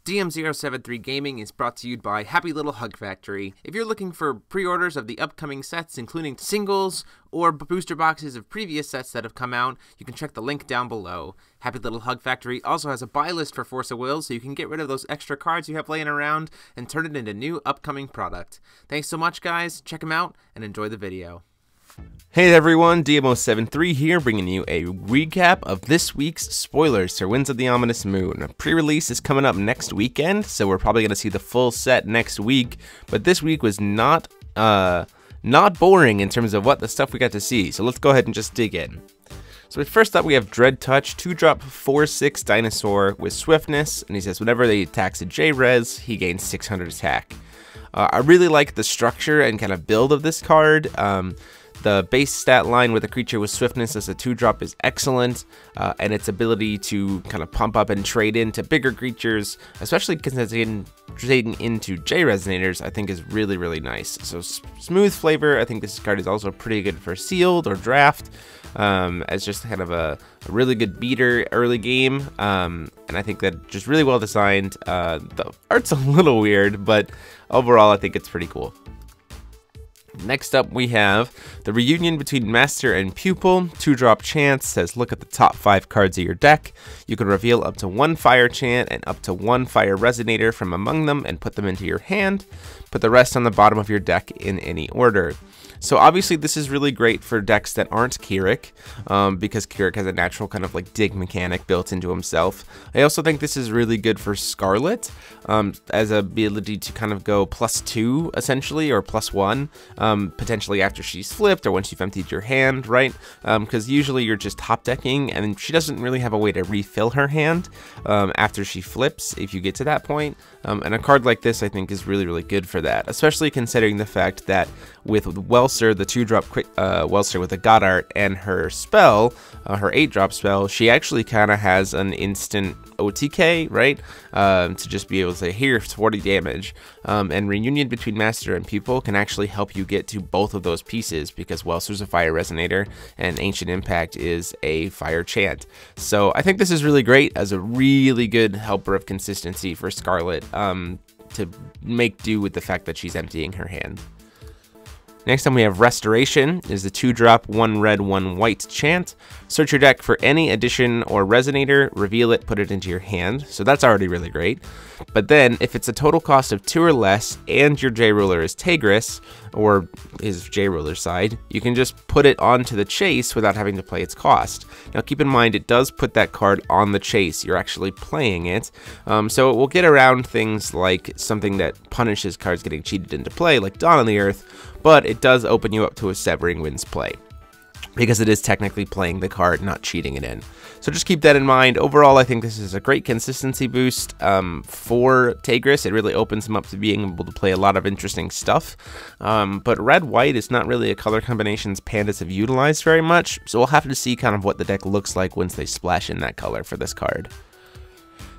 DM073 Gaming is brought to you by Happy Little Hug Factory. If you're looking for pre-orders of the upcoming sets, including singles or booster boxes of previous sets that have come out, you can check the link down below. Happy Little Hug Factory also has a buy list for Force of Will, so you can get rid of those extra cards you have laying around and turn it into new upcoming product. Thanks so much, guys. Check them out and enjoy the video. Hey everyone, DM073 here, bringing you a recap of this week's spoilers for Winds of the Ominous Moon. Pre-release is coming up next weekend, so we're probably going to see the full set next week, but this week was not boring in terms of what the stuff we got to see, so let's go ahead and just dig in. So first up we have Dread Touch, 2-drop 4/6 dinosaur with swiftness, and he says whenever they attacks a J-Res, he gains 600 attack. I really like the structure and kind of build of this card. The base stat line with a creature with swiftness as a 2-drop is excellent, and its ability to kind of pump up and trade into bigger creatures, especially considering trading into J-Resonators, I think is really, really nice. So smooth flavor, I think this card is also pretty good for sealed or draft, as just kind of a really good beater early game, and I think that just really well designed. The art's a little weird, but overall I think it's pretty cool. Next up we have the reunion between Master and Pupil. 2-drop chant says look at the top 5 cards of your deck. You can reveal up to 1 fire chant and up to 1 fire resonator from among them and put them into your hand. Put the rest on the bottom of your deck in any order. So obviously this is really great for decks that aren't Keurig, because Keurig has a natural kind of like dig mechanic built into himself. I also think this is really good for Scarlet, as a ability to kind of go +2 essentially, or +1, potentially after she's flipped or once you've emptied your hand, right? Because usually you're just top decking and she doesn't really have a way to refill her hand after she flips if you get to that point. And a card like this I think is really, really good for that, especially considering the fact that with Welser, the 2-drop quick Welser with a God Art and her spell, her 8-drop spell, she actually kind of has an instant OTK, right? To just be able to say, here's 40 damage. And Reunion between Master and Pupil can actually help you get to both of those pieces, because Welser's a fire resonator and Ancient Impact is a fire chant. So I think this is really great as a really good helper of consistency for Scarlet, to make do with the fact that she's emptying her hand. Next time we have Restoration, is the 2-drop 1 red 1 white chant. Search your deck for any addition or resonator, reveal it, put it into your hand. So that's already really great. But then if it's a total cost of 2 or less and your J-Ruler is Tigris, or his J-Ruler side, you can just put it onto the chase without having to play its cost. Now keep in mind it does put that card on the chase, you're actually playing it, so it will get around things like something that punishes cards getting cheated into play, like Dawn on the Earth, but it does open you up to a Severing Winds play, because it is technically playing the card, not cheating it in. So just keep that in mind. Overall, I think this is a great consistency boost for Tigris. It really opens him up to being able to play a lot of interesting stuff. But red-white is not really a color combinations Pandas have utilized very much, so we'll have to see kind of what the deck looks like once they splash in that color for this card.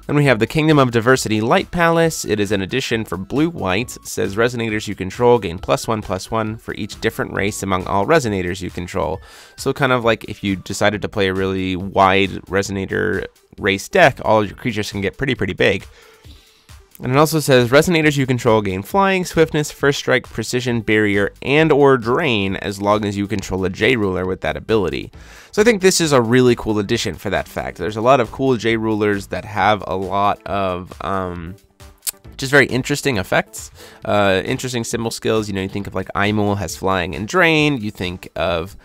Then we have the Kingdom of Diversity Light Palace. It is an addition for blue-white. It says resonators you control gain +1/+1 for each different race among all resonators you control. So kind of like if you decided to play a really wide resonator race deck, all of your creatures can get pretty big. And it also says resonators you control gain flying, swiftness, first strike, precision, barrier, and or drain as long as you control a J-Ruler with that ability. So I think this is a really cool addition for that fact. There's a lot of cool J-Rulers that have a lot of just very interesting effects, interesting symbol skills. You know, you think of like Aimul has flying and drain, you think of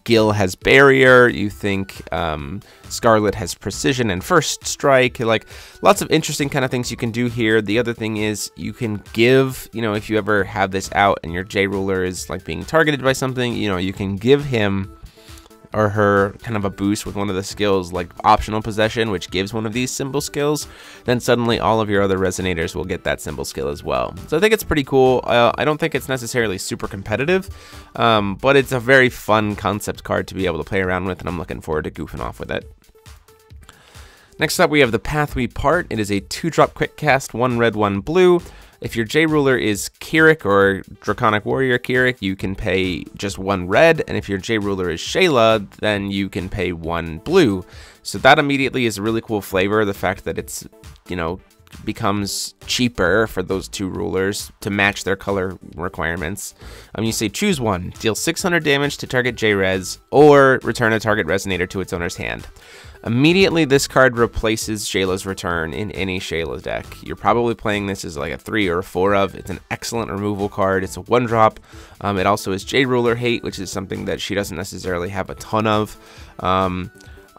Gil has barrier, you think Scarlet has precision and first strike, like lots of interesting kind of things you can do here. The other thing is you can give, you know, if you ever have this out and your J-Ruler is like being targeted by something, you know, you can give him or her kind of a boost with one of the skills like optional possession, which gives one of these symbol skills, then suddenly all of your other resonators will get that symbol skill as well. So I think it's pretty cool. I don't think it's necessarily super competitive, but it's a very fun concept card to be able to play around with, and I'm looking forward to goofing off with it. Next up we have the Path We Part. It is a 2-drop quick cast, 1 red 1 blue. If your J-Ruler is Keurig or Draconic Warrior Keurig, you can pay just 1 red, and if your J-Ruler is Shayla, then you can pay 1 blue. So that immediately is a really cool flavor, the fact that it's, you know, becomes cheaper for those 2 rulers to match their color requirements. You say choose one, deal 600 damage to target J-Res, or return a target resonator to its owner's hand. Immediately, this card replaces Shayla's Return in any Shayla deck. You're probably playing this as like a 3 or a 4 of. It's an excellent removal card. It's a 1-drop. It also is J-Ruler hate, which is something that she doesn't necessarily have a ton of.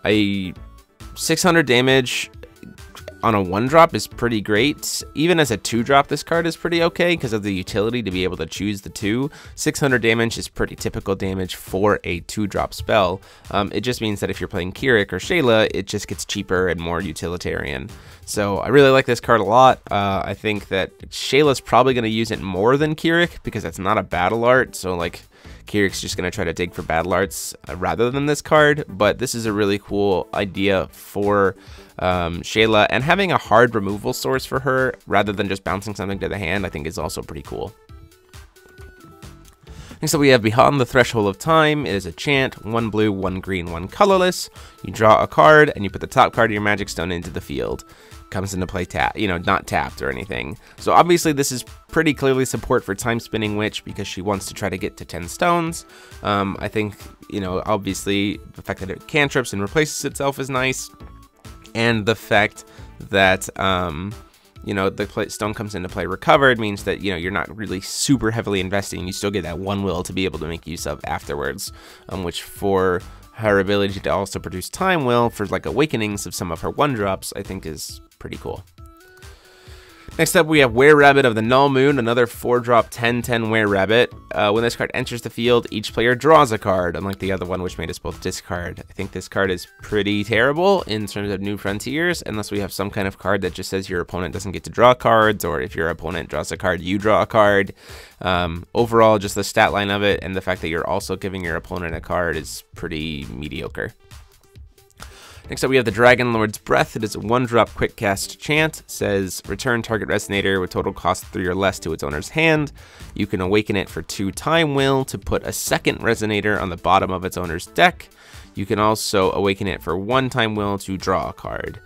A 600 damage on a 1-drop is pretty great. Even as a 2-drop, this card is pretty okay because of the utility to be able to choose the 2. 600 damage is pretty typical damage for a 2-drop spell. It just means that if you're playing Keurig or Shayla, it just gets cheaper and more utilitarian. So I really like this card a lot. I think that Shayla's probably going to use it more than Keurig because it's not a battle art. So like Keurig's just going to try to dig for battle arts rather than this card. But this is a really cool idea for Shayla, and having a hard removal source for her rather than just bouncing something to the hand I think is also pretty cool. Next up we have Beyond the Threshold of Time. It is a chant, 1 blue, 1 green, 1 colorless. You draw a card and you put the top card of your Magic Stone into the field. Comes into play not tapped or anything. So obviously this is pretty clearly support for Time Spinning Witch because she wants to try to get to 10 stones. I think, obviously the fact that it cantrips and replaces itself is nice. And the fact that, the stone comes into play recovered means that, you're not really super heavily investing. You still get that 1 will to be able to make use of afterwards, which for her ability to also produce time will for like awakenings of some of her 1-drops, I think is pretty cool. Next up, we have Were-Rabbit of the Null Moon, another 4-drop 10/10 Were-Rabbit. When this card enters the field, each player draws a card, unlike the other one, which made us both discard. I think this card is pretty terrible in terms of New Frontiers, unless we have some kind of card that just says your opponent doesn't get to draw cards, or if your opponent draws a card, you draw a card. Overall, just the stat line of it and the fact that you're also giving your opponent a card is pretty mediocre. Next up, we have the Dragonlord's Breath. It is a 1-drop quick cast chant. It says, return target resonator with total cost 3 or less to its owner's hand. You can awaken it for 2 time will to put a second resonator on the bottom of its owner's deck. You can also awaken it for 1 time will to draw a card.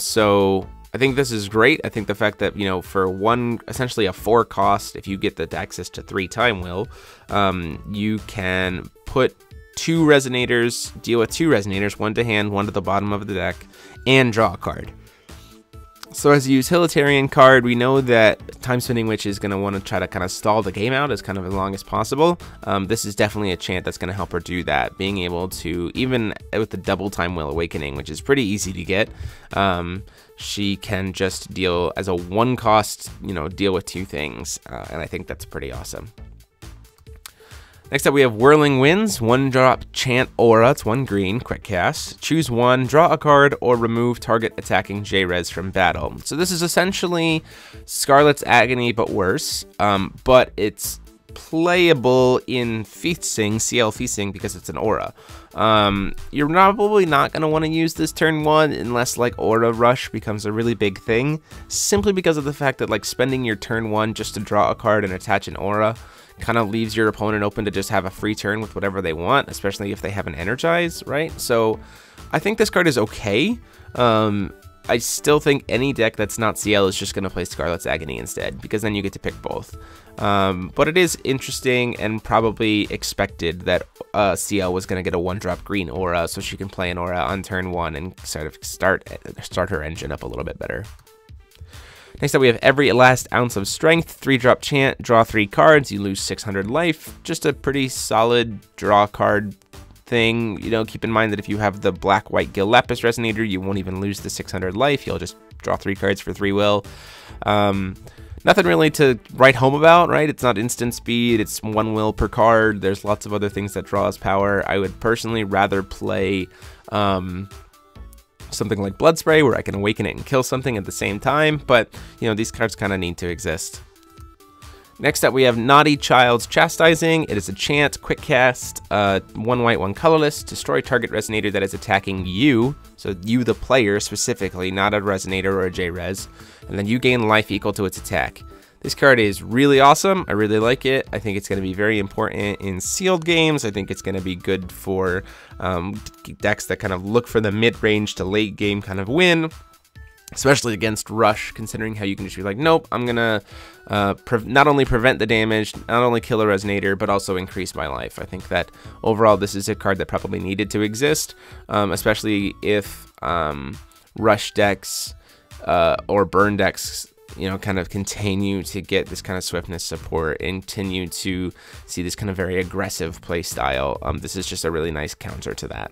So I think this is great. I think the fact that, for essentially a 4 cost, if you get the access to 3 time will, you can put 2 resonators, deal with 2 resonators, 1 to hand, 1 to the bottom of the deck, and draw a card. So as a utilitarian card, we know that Time Spinning Witch is going to want to try to kind of stall the game out as long as possible. This is definitely a chant that's going to help her do that, being able to, even with the double Time Will Awakening, which is pretty easy to get, she can just deal as a 1 cost, deal with 2 things, and I think that's pretty awesome. Next up, we have Whirling Winds, 1-drop chant aura. It's 1 green, quick cast. Choose 1, draw a card, or remove target attacking J-Res from battle. So this is essentially Scarlet's Agony, but worse. But it's playable in Feasting, CL Feasting, because it's an aura. You're probably not going to want to use this turn 1 unless like Aura Rush becomes a really big thing, simply because of the fact that like spending your turn 1 just to draw a card and attach an aura kind of leaves your opponent open to just have a free turn with whatever they want, especially if they have an Energize, right? So I think this card is okay. I still think any deck that's not CL is just going to play Scarlet's Agony instead, because then you get to pick both. But it is interesting and probably expected that CL was going to get a 1-drop green aura, so she can play an aura on turn 1 and sort of start her engine up a little bit better. Next up, we have Every Last Ounce of Strength, 3-drop chant, draw 3 cards, you lose 600 life. Just a pretty solid draw card thing. Keep in mind that if you have the black-white Gil Lapis Resonator, you won't even lose the 600 life. You'll just draw 3 cards for 3 will. Nothing really to write home about, right? It's not instant speed, it's 1 will per card. There's lots of other things that draw as power. I would personally rather play something like Blood Spray, where I can awaken it and kill something at the same time, but these cards kind of need to exist. Next up, we have Naughty Child's Chastising. It is a chant, quick cast, 1 white, 1 colorless, destroy target resonator that is attacking you, so you the player specifically, not a resonator or a J-Res, and then you gain life equal to its attack. This card is really awesome. I really like it. I think it's going to be very important in sealed games. I think it's going to be good for decks that kind of look for the mid-range to late game kind of win. especially against Rush, considering how you can just be like, nope, I'm gonna not only prevent the damage, not only kill a Resonator, but also increase my life. I think that overall this is a card that probably needed to exist, especially if Rush decks or burn decks, you know, kind of continue to get this kind of swiftness support and continue to see this kind of very aggressive play style. This is just a really nice counter to that.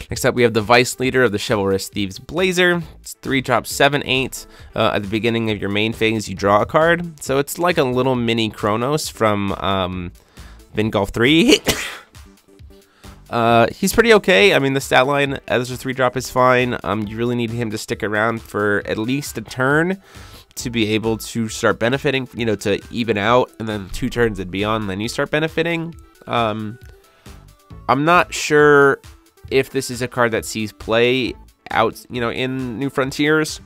Next up, we have the Vice Leader of the Chivalrous Thieves Blazer. It's 3-drop 7/8. At the beginning of your main phase, you draw a card. So it's like a little mini Chronos from Vingolf 3. He's pretty okay. I mean, the stat line as a 3-drop is fine. You really need him to stick around for at least a turn to be able to start benefiting, you know, to even out, and then 2 turns and beyond, then you start benefiting. I'm not sure if this is a card that sees play out, you know, in New Frontiers.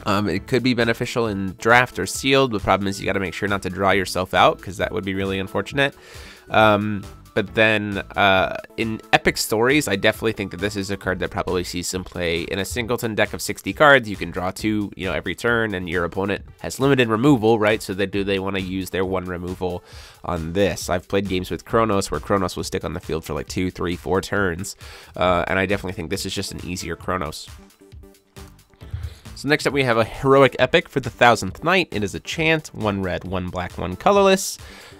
It could be beneficial in draft or sealed. The problem is you got to make sure not to draw yourself out, because that would be really unfortunate. But then in Epic Stories, I definitely think that this is a card that probably sees some play. In a singleton deck of 60 cards, you can draw 2, you know, every turn, and your opponent has limited removal, right? So do they want to use their 1 removal on this? I've played games with Chronos where Chronos will stick on the field for like 2, 3, 4 turns, and I definitely think this is just an easier Chronos. So next up, we have a Heroic Epic for the 1000th Night. It is a chant, 1 red, 1 black, 1 colorless.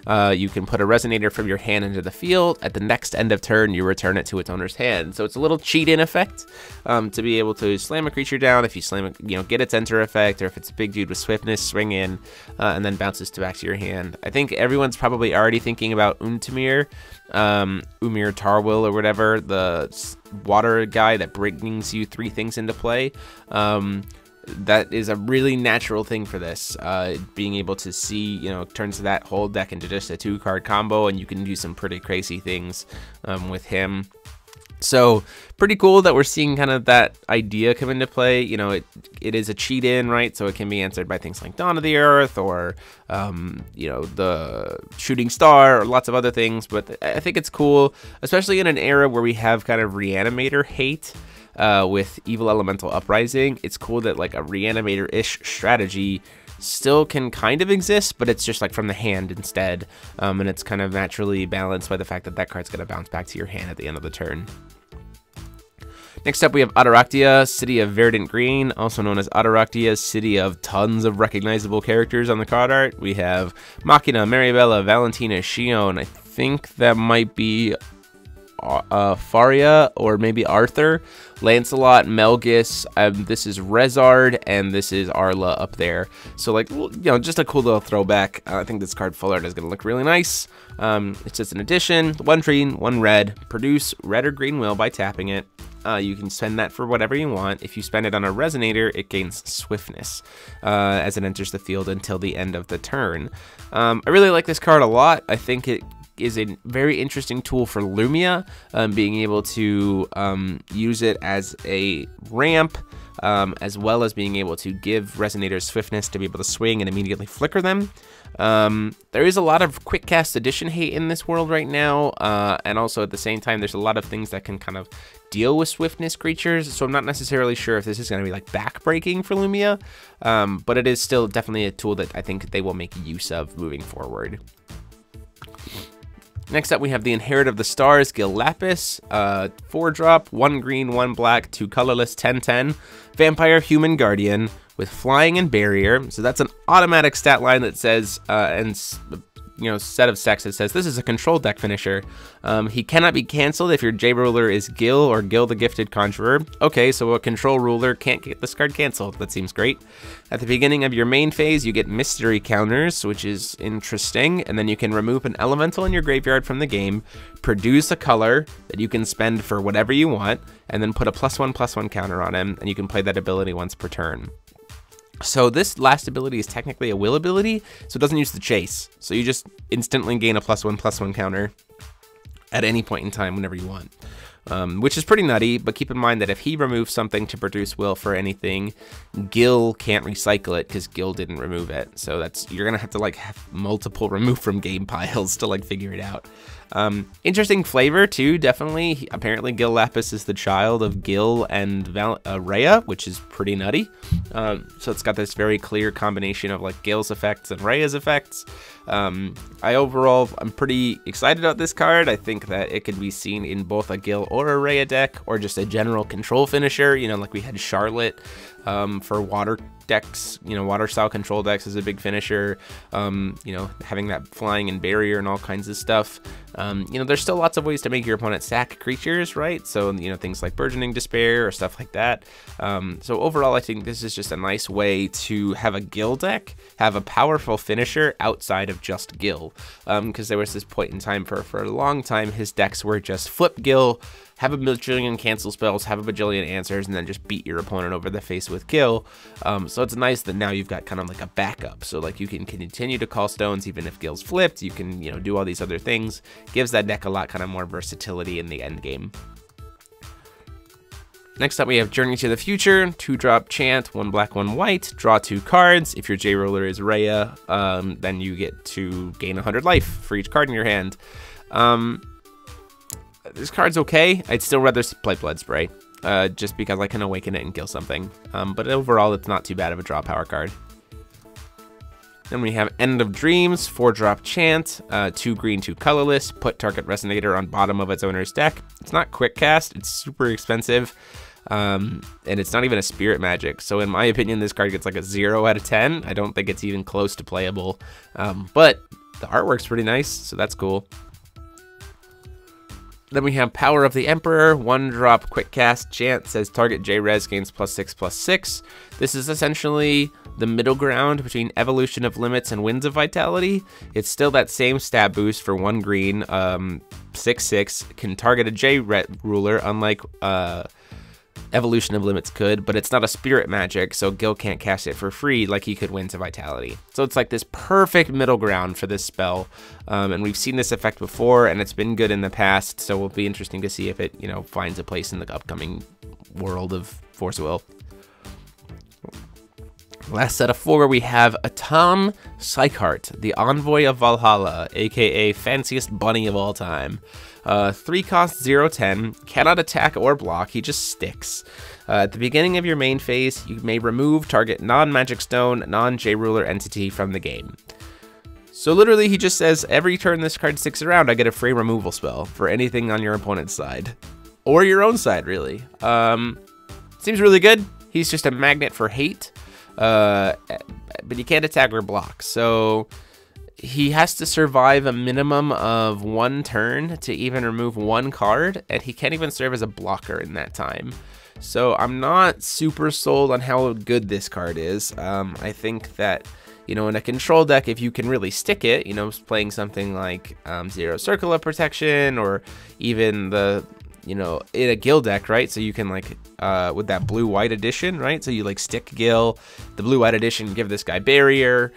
You can put a Resonator from your hand into the field. At the next end of turn, you return it to its owner's hand. So it's a little cheat-in effect to be able to slam a creature down. If you slam it, you know, get its enter effect, or if it's a big dude with swiftness, swing in, and then bounces back to your hand. I think everyone's probably already thinking about Umir Tarwill or whatever, the water guy that brings you 3 things into play. That is a really natural thing for this, being able to see, you know, turns that whole deck into just a 2-card combo, and you can do some pretty crazy things with him. So pretty cool that we're seeing kind of that idea come into play. You know, it is a cheat in, right? So it can be answered by things like Dawn of the Earth or, you know, the Shooting Star or lots of other things. But I think it's cool, especially in an era where we have kind of Reanimator hate. With Evil Elemental Uprising, it's cool that like a Reanimator-ish strategy still can kind of exist, but it's just like from the hand instead, and it's kind of naturally balanced by the fact that that card's going to bounce back to your hand at the end of the turn. Next up, we have Autorock, City of Verdant Green, also known as Autorock, City of tons of recognizable characters on the card art. We have Machina, Maribella, Valentina, Shion. I think that might be Faria or maybe Arthur, Lancelot, Melgus. This is Rezard, and this is Arla up there. So like, you know, just a cool little throwback. I think this card full art is going to look really nice. It's just an addition, 1 green, 1 red, produce red or green will by tapping it. You can spend that for whatever you want. If you spend it on a Resonator, it gains swiftness as it enters the field until the end of the turn. I really like this card a lot. I think it is a very interesting tool for Lumia, being able to use it as a ramp, as well as being able to give Resonators swiftness to be able to swing and immediately flicker them. There is a lot of quick cast addition hate in this world right now, and also at the same time there's a lot of things that can kind of deal with swiftness creatures, so I'm not necessarily sure if this is going to be like backbreaking for Lumia, but it is still definitely a tool that I think they will make use of moving forward. Next up, we have the Inherit of the Stars, Gil Lapis, 4-drop, 1 green, 1 black, 2 colorless, 10/10, Vampire Human Guardian with Flying and Barrier. So that's an automatic stat line that says, you know, set of specs that says this is a control deck finisher. He cannot be canceled if your J ruler is Gil or Gil the Gifted Conjurer. Okay, so a control ruler can't get this card canceled. That seems great. At the beginning of your main phase, you get mystery counters, which is interesting, and then you can remove an elemental in your graveyard from the game, produce a color that you can spend for whatever you want, and then put a +1/+1 counter on him, and you can play that ability once per turn. So this last ability is technically a will ability, so it doesn't use the chase. So you just instantly gain a +1/+1 counter at any point in time whenever you want. which is pretty nutty, but keep in mind that if he removes something to produce will for anything, Gil can't recycle it because Gil didn't remove it. So you're gonna have to like have multiple remove from game piles to like figure it out. Interesting flavor too, definitely. Apparently Gil Lapis is the child of Gil and Rhea, which is pretty nutty. So it's got this very clear combination of like Gil's effects and Rhea's effects. I'm pretty excited about this card. I think that it could be seen in both a Gil or a Rhea deck, or just a general control finisher, you know, like we had Charlotte for water decks, you know, water style control decks is a big finisher, you know, having that flying and barrier and all kinds of stuff. You know, there's still lots of ways to make your opponent sack creatures, right? So, you know, things like Burgeoning Despair or stuff like that. So overall, I think this is just a nice way to have a Gil deck, have a powerful finisher outside of just Gil. Because there was this point in time for a long time, his decks were just flip Gil, have a bajillion cancel spells, have a bajillion answers, and then just beat your opponent over the face with Gil. So it's nice that now you've got kind of like a backup. So like you can continue to call stones even if Gil's flipped. You can, you know, do all these other things. Gives that deck a lot kind of more versatility in the end game. Next up, we have Journey to the Future, 2-drop chant, 1 black, 1 white, draw 2 cards. If your J Ruler is Rhea, then you get to gain 100 life for each card in your hand. This card's okay. I'd still rather play Blood Spray, just because I can awaken it and kill something. But overall, it's not too bad of a draw power card. Then we have End of Dreams, 4-drop chant, 2 green, 2 colorless, put target resonator on bottom of its owner's deck. It's not quick cast, it's super expensive, and it's not even a spirit magic. So in my opinion, this card gets like a 0 out of 10. I don't think it's even close to playable, but the artwork's pretty nice, so that's cool. Then we have Power of the Emperor, 1-drop quick cast chant, says target J-Res gains +6/+6. This is essentially the middle ground between Evolution of Limits and Winds of Vitality. It's still that same stat boost for 1 green, 6/6, can target a J-Ruler, unlike Evolution of Limits could, but it's not a spirit magic, so Gil can't cast it for free like he could Winds of Vitality. So it's like this perfect middle ground for this spell, and we've seen this effect before, and it's been good in the past, so it'll be interesting to see if it, you know, finds a place in the upcoming world of Force of Will. Last set of 4, we have Atom Psychheart, the Envoy of Valhalla, aka fanciest bunny of all time. 3 cost 0/10, cannot attack or block, he just sticks. At the beginning of your main phase, you may remove target non-magic stone, non-J-Ruler entity from the game. So literally he just says, every turn this card sticks around, I get a free removal spell for anything on your opponent's side. Or your own side, really. Seems really good. He's just a magnet for hate. But he can't attack or block, so he has to survive a minimum of 1 turn to even remove 1 card, and he can't even serve as a blocker in that time. So I'm not super sold on how good this card is. I think that, you know, in a control deck, if you can really stick it, you know, playing something like Zero Circle of Protection, or even the, you know, in a Gil deck, right? So you can like, with that blue-white edition, right? So you like stick Gil, the blue-white edition, give this guy barrier,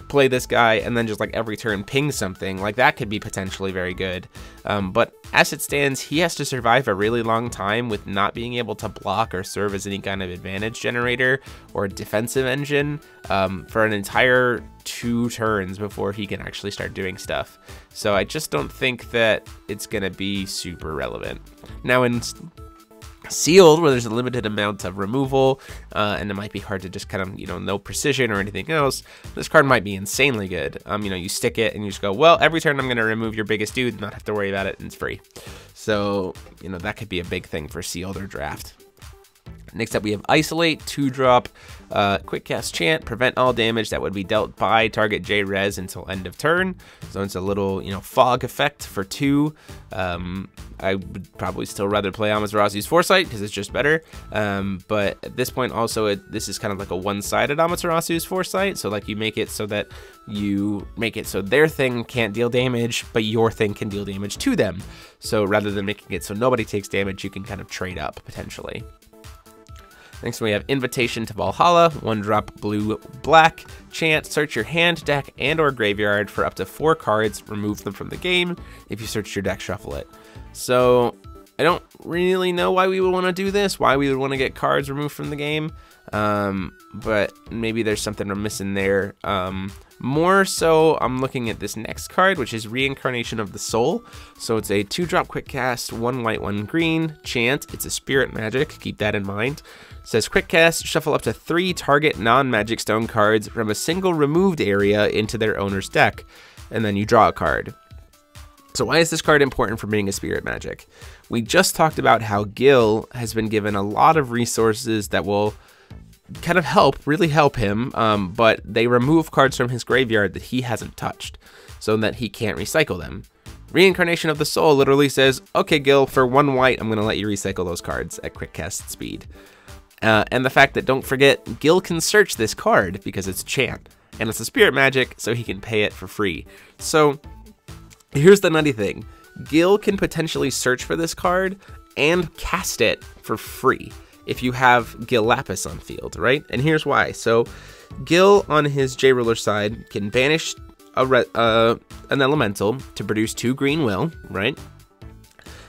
play this guy, and then just like every turn ping something. Like that could be potentially very good. But as it stands, he has to survive a really long time with not being able to block or serve as any kind of advantage generator or defensive engine for an entire 2 turns before he can actually start doing stuff. So I just don't think that it's gonna be super relevant. Now in Sealed, where there's a limited amount of removal, and it might be hard to just kind of, you know, no precision or anything else, this card might be insanely good. You know, you stick it and you just go, well, every turn I'm going to remove your biggest dude and not have to worry about it, and it's free. So, you know, that could be a big thing for Sealed or Draft. Next up, we have Isolate, 2-drop, quick cast chant, prevent all damage that would be dealt by target J-Res until end of turn. So it's a little, you know, fog effect for 2. I would probably still rather play Amaterasu's Foresight because it's just better. But at this point, also, this is kind of like a one-sided Amaterasu's Foresight. So like you make it so that their thing can't deal damage, but your thing can deal damage to them. So rather than making it so nobody takes damage, you can kind of trade up potentially. Next we have Invitation to Valhalla, 1-drop blue-black, chant, search your hand, deck, and or graveyard for up to 4 cards, remove them from the game. If you search your deck, shuffle it. So I don't really know why we would want to do this, why we would want to get cards removed from the game, but maybe there's something we're missing there. More so, I'm looking at this next card, which is Reincarnation of the Soul. So it's a 2-drop quick cast, 1 white, 1 green, chant. It's a spirit magic, keep that in mind. It says quick cast, shuffle up to 3 target non-magic stone cards from a single removed area into their owner's deck, and then you draw a card. So why is this card important for being a spirit magic? We just talked about how Gil has been given a lot of resources that will kind of really help him, but they remove cards from his graveyard that he hasn't touched, so that he can't recycle them. Reincarnation of the Soul literally says, okay, Gil, for 1 white, I'm going to let you recycle those cards at quick cast speed. And the fact that, don't forget, Gil can search this card because it's chant, and it's a spirit magic, so he can pay it for free. So here's the nutty thing. Gil can potentially search for this card and cast it for free if you have Gil Lapis on field, right? And here's why. So Gil on his J-Ruler side can banish an elemental to produce 2 green will, right?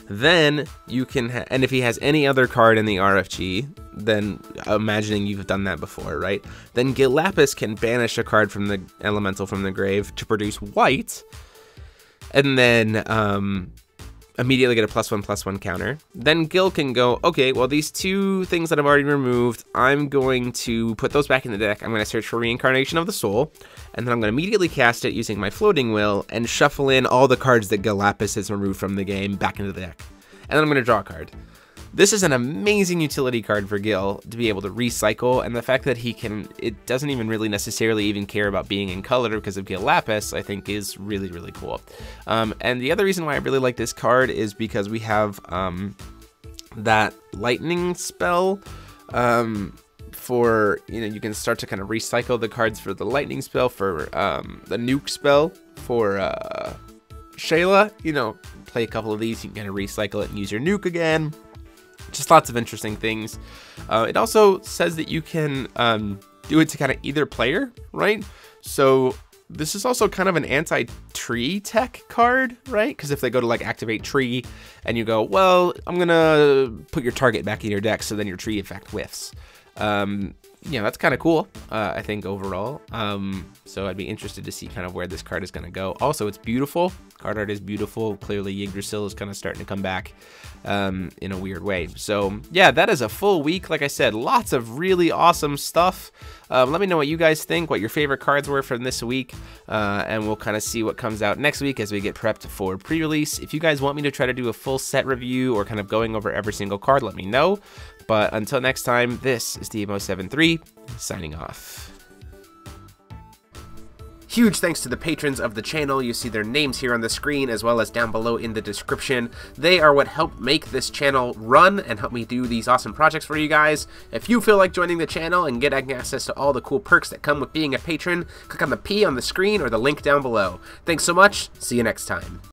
Then you can, and if he has any other card in the RFG, then imagining you've done that before, right? Then Gil Lapis can banish a card from the elemental from the grave to produce white, and then immediately get a +1/+1 counter. Then Gil can go, okay, well, these 2 things that I've already removed, I'm going to put those back in the deck. I'm going to search for Reincarnation of the Soul, and then I'm going to immediately cast it using my Floating Will and shuffle in all the cards that Gil Lapis has removed from the game back into the deck. And then I'm going to draw a card. This is an amazing utility card for Gil to be able to recycle, and the fact that he can, it doesn't even really necessarily even care about being in color because of Gil Lapis, I think is really, really cool. And the other reason why I really like this card is because we have that lightning spell for, you can start to kind of recycle the cards for the lightning spell, for the nuke spell, for Shayla, play a couple of these, you can kind of recycle it and use your nuke again. Just lots of interesting things. It also says that you can do it to kind of either player, right? So this is also kind of an anti-tree tech card, right? Because if they go to like activate tree and you go, well, I'm going to put your target back in your deck so then your tree effect whiffs. That's kind of cool, I think, overall. So I'd be interested to see kind of where this card is going to go. Also, it's beautiful. Card art is beautiful. Clearly, Yggdrasil is kind of starting to come back in a weird way. So, yeah, that is a full week. Like I said, lots of really awesome stuff. Let me know what you guys think, what your favorite cards were from this week, and we'll kind of see what comes out next week as we get prepped for pre-release. If you guys want me to try to do a full set review or kind of going over every single card, let me know. But until next time, this is DMO73 signing off. Huge thanks to the patrons of the channel. You see their names here on the screen as well as down below in the description. They are what help make this channel run and help me do these awesome projects for you guys. If you feel like joining the channel and getting access to all the cool perks that come with being a patron, click on the P on the screen or the link down below. Thanks so much. See you next time.